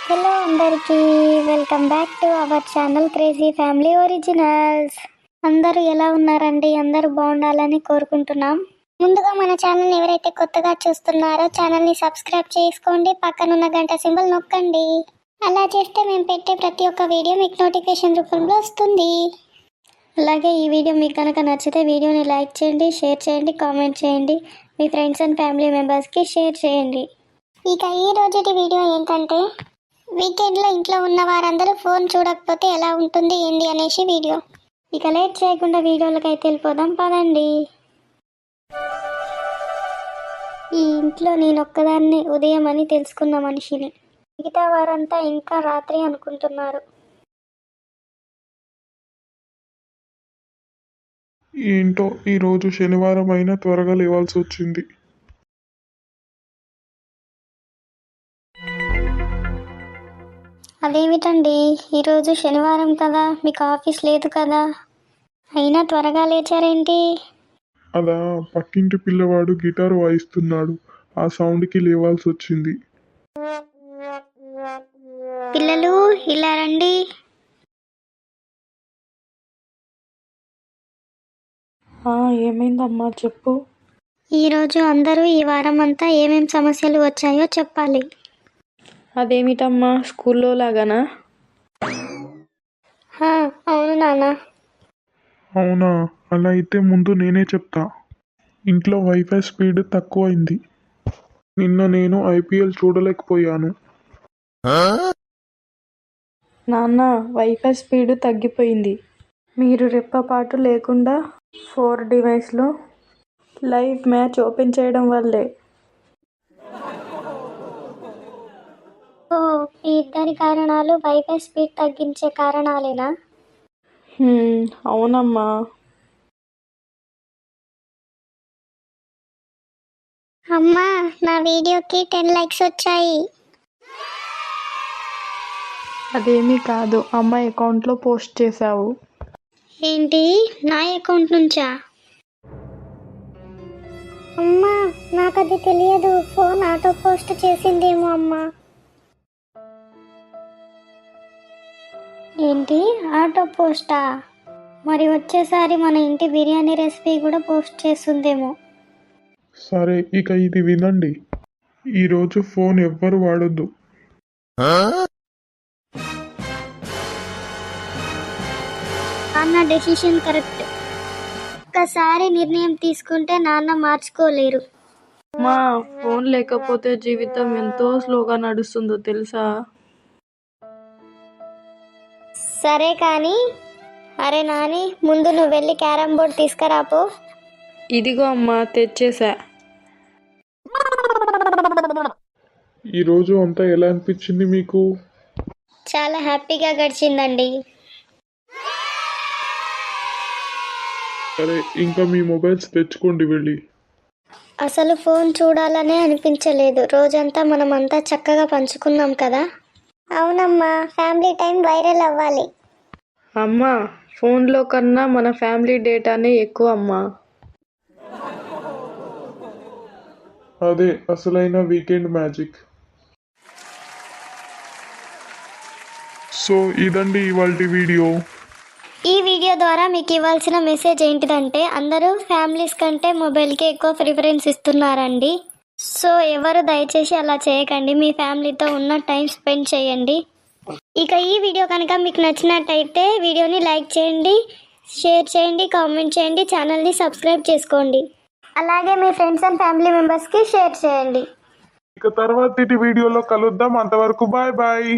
Hello అందరికీ, welcome back to our channel crazy family originals. అందరూ ఎలా ఉన్నారండి? అందరూ బాగుండాలని కోరుకుంటున్నాం. ముందుగా మన ఛానల్ ఎవరైతే కొత్తగా చూస్తున్నారో ఛానల్ని సబ్స్క్రైబ్ చేసుకోండి, పక్కనున్న గంట సింబల్ నొక్కండి. అలా చేస్తే మేము పెట్టే ప్రతి ఒక్క వీడియో మీకు నోటిఫికేషన్ రూపంలో వస్తుంది. అలాగే ఈ వీడియో మీకు కనుక నచ్చితే వీడియోని లైక్ చేయండి, షేర్ చేయండి, కామెంట్ చేయండి, మీ ఫ్రెండ్స్ అండ్ ఫ్యామిలీ మెంబర్స్కి షేర్ చేయండి. ఇక ఈ రోజుటి వీడియో ఏంటంటే, వీకెండ్లో ఇంట్లో ఉన్న వారందరూ ఫోన్ చూడకపోతే ఎలా ఉంటుంది ఏంది అనేసి వీడియో. ఇక లేట్ చేయకుండా వీడియోలకి అయితే వెళ్ళిపోదాం పదండి. ఈ ఇంట్లో నేను ఒక్కదాన్ని ఉదయం అని తెలుసుకున్న మనిషిని. మిగతా వారంతా ఇంకా రాత్రి అనుకుంటున్నారు. ఏంటో ఈరోజు శనివారం అయినా త్వరగా లేవాల్సి వచ్చింది. అదేమిటండి, ఈరోజు శనివారం కదా, మీకు ఆఫీస్ లేదు కదా, అయినా త్వరగా లేచారేంటి? అదా, పక్కింటి పిల్లవాడు గిటార్ వాయిస్తున్నాడు, ఆ సౌండ్కి లేవాల్సి వచ్చింది. పిల్లలు ఇలా రండి. ఏమైందమ్మా చెప్పు. ఈరోజు అందరూ ఈ వారం అంతా ఏమేం సమస్యలు వచ్చాయో చెప్పాలి. అదేమిటమ్మా, స్కూల్లో లాగానా? అవును నాన్న. అవునా, అలా అయితే ముందు నేనే చెప్తా. ఇంట్లో వైఫై స్పీడ్ తక్కువైంది. నిన్న నేను ఐపీఎల్ చూడలేకపోయాను. నాన్న, వైఫై స్పీడ్ తగ్గిపోయింది. మీరు రెప్పపాటు లేకుండా 4 డివైస్లో లైవ్ మ్యాచ్ ఓపెన్ చేయడం వల్లే. ఈ ఇద్దరి కారణాలు వైఫై స్పీడ్ తగ్గించే కారణాలేనా? అవునమ్మా. అమ్మా, నా వీడియోకి 10 లైక్స్ వచ్చాయి. అదేమీ కాదు, అమ్మ అకౌంట్లో పోస్ట్ చేశావు. ఏంటి, నా అకౌంట్ నుంచా? అమ్మా, నాకు అది తెలియదు. ఫోన్ ఆటో పోస్ట్ చేసిందేమో అమ్మా. ఏంటి, ఆటో పోస్టా? మరి వచ్చేసారి మన ఇంటి బిర్యానీ రెసిపీ కూడా పోస్ట్ చేస్తుందేమో. సరే, ఇక ఇది వినండి. ఈరోజు ఫోన్ ఎవ్వరు వాడొద్దు. నాన్న డెసిషన్ కరెక్ట్. ఒక్కసారి నిర్ణయం తీసుకుంటే నాన్న మార్చుకోలేరు. మా ఫోన్ లేకపోతే జీవితం ఎంతో స్లోగా నడుస్తుందో తెలుసా? సరే కానీ, అరే నాని, ముందు నువ్వు వెళ్ళి క్యారమ్ బోర్డ్ తీసుకురాపో. ఇదిగో అమ్మా, తెచ్చేసా. ఈరోజు అంతా ఎలా అనిపించింది మీకు? చాలా హ్యాపీగా గడిచిందండి. సరే, ఇంకా మీ మొబైల్స్ తెచ్చుకోండి వెళ్ళి. అసలు ఫోన్ చూడాలనే అనిపించలేదు. రోజంతా మనం అంతా చక్కగా పంచుకున్నాం కదా. అవునమ్మా, ఫ్యామిలీ టైం వైరల్ అవ్వాలి. అమ్మా, ఫోన్లో కన్నా మన ఫ్యామిలీ డేటానే ఎక్కువ అమ్మా. అదే అసలైన వీకెండ్ మ్యాజిక్. సో ఇదండి ఇవాల్టి వీడియో. ఈ వీడియో ద్వారా మీకు ఇవ్వాల్సిన మెసేజ్ ఏంటిదంటే, అందరూ ఫ్యామిలీస్ కంటే మొబైల్కి ఎక్కువ ప్రిఫరెన్స్ ఇస్తున్నారండి. సో ఎవరు దయచేసి అలా చేయకండి, మీ ఫ్యామిలీతో ఉన్న టైం స్పెండ్ చేయండి. ఇక ఈ వీడియో కనుక మీకు నచ్చినట్టయితే వీడియోని లైక్ చేయండి, షేర్ చేయండి, కామెంట్ చేయండి, ఛానల్ని సబ్స్క్రైబ్ చేసుకోండి. అలాగే మీ ఫ్రెండ్స్ అండ్ ఫ్యామిలీ మెంబర్స్కి షేర్ చేయండి. ఇక తర్వాతి వీడియోలో కలుద్దాం. అంతవరకు బాయ్ బాయ్.